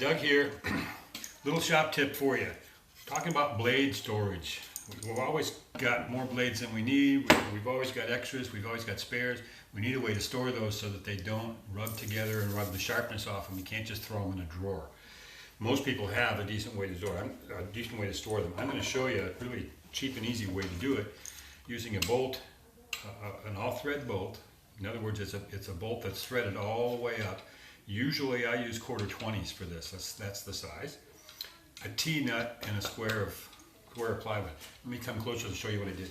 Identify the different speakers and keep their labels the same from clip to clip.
Speaker 1: Doug here. Little shop tip for you. Talking about blade storage. We've always got more blades than we need. We've always got extras. We've always got spares. We need a way to store those so that they don't rub together and rub the sharpness off them. You can't just throw them in a drawer. Most people have a decent way to store them. I'm going to show you a really cheap and easy way to do it using a bolt, an all-thread bolt. In other words, it's a bolt that's threaded all the way up. Usually I use 1/4-20s for this. That's the size. A T-nut and a square of plywood. Let me come closer to show you what I did.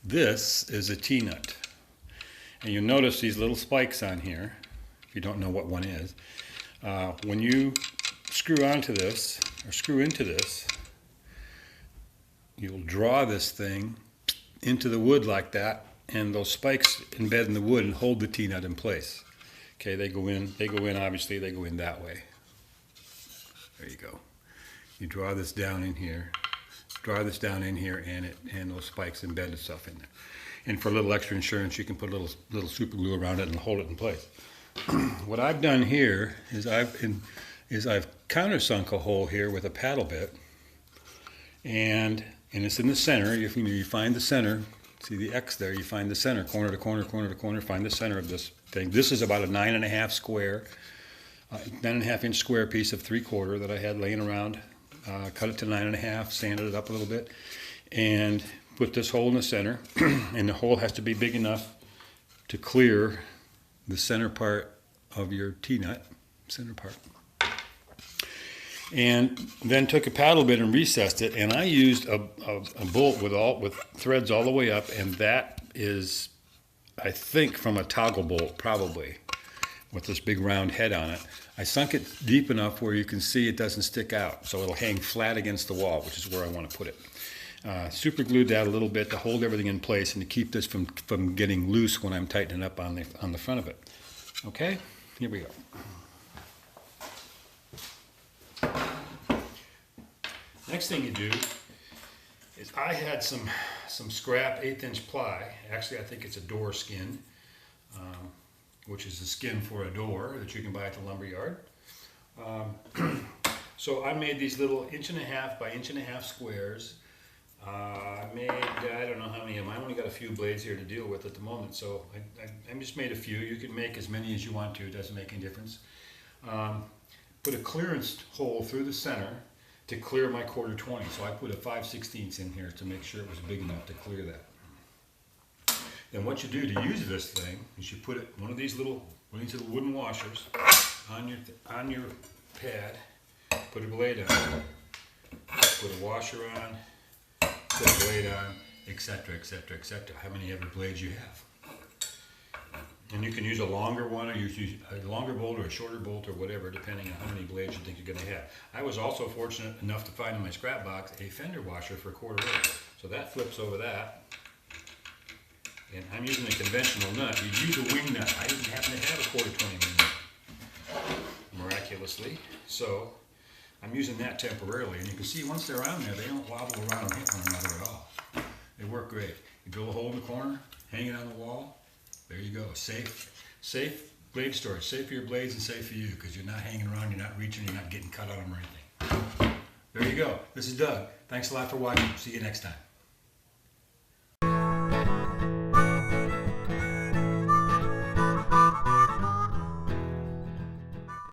Speaker 1: This is a T-nut. And you'll notice these little spikes on here, if you don't know what one is. When you screw onto this, or screw into this, you'll draw this thing into the wood like that, and those spikes embed in the wood and hold the T-nut in place. Okay, they go in obviously, they go in that way. There you go. You draw this down in here, and those spikes embed itself in there. And for a little extra insurance, you can put a little super glue around it and hold it in place. What I've done here is I've countersunk a hole here with a paddle bit, and it's in the center. You find the center. See the X there? You find the center, corner to corner, corner to corner. Find the center of this thing. This is about a 9.5-inch square piece of 3/4 that I had laying around. Cut it to 9.5, sanded it up a little bit, and put this hole in the center. And the hole has to be big enough to clear the center part of your T-nut, center part. And then took a paddle bit and recessed it, and I used a bolt with threads all the way up, and that is, I think, from a toggle bolt, probably, with this big round head on it. I sunk it deep enough where you can see it doesn't stick out, so it'll hang flat against the wall, which is where I want to put it. Super glued that a little bit to hold everything in place and to keep this from getting loose when I'm tightening up on the front of it. Okay, here we go. Next thing you do is I had some scrap 1/8-inch ply. Actually, I think it's a door skin, which is the skin for a door that you can buy at the lumber yard. So I made these little 1.5 by 1.5 squares. I don't know how many of them. I only got a few blades here to deal with at the moment, so I just made a few. You can make as many as you want to. It doesn't make any difference. Put a clearance hole through the center to clear my 1/4-20. So I put a 5/16 in here to make sure it was big enough to clear that. Then what you do to use this thing is you put one of these little wooden washers on your pad, put a blade on, put a washer on, put a blade on, etc., etc., etc. How many ever blades you have. And you can use a longer one, or use a longer bolt or a shorter bolt or whatever, depending on how many blades you think you're going to have. I was also fortunate enough to find in my scrap box a fender washer for 1/4. So that flips over that. And I'm using a conventional nut. You'd use a wing nut. I didn't happen to have a 1/4-20 wing nut, miraculously. So I'm using that temporarily. And you can see once they're on there, they don't wobble around and hit one another at all. They work great. You drill a hole in the corner, hang it on the wall. There you go. Safe blade storage. Safe for your blades and safe for you, because you're not hanging around, you're not reaching, you're not getting cut on them or anything. There you go. This is Doug. Thanks a lot for watching. See you next time.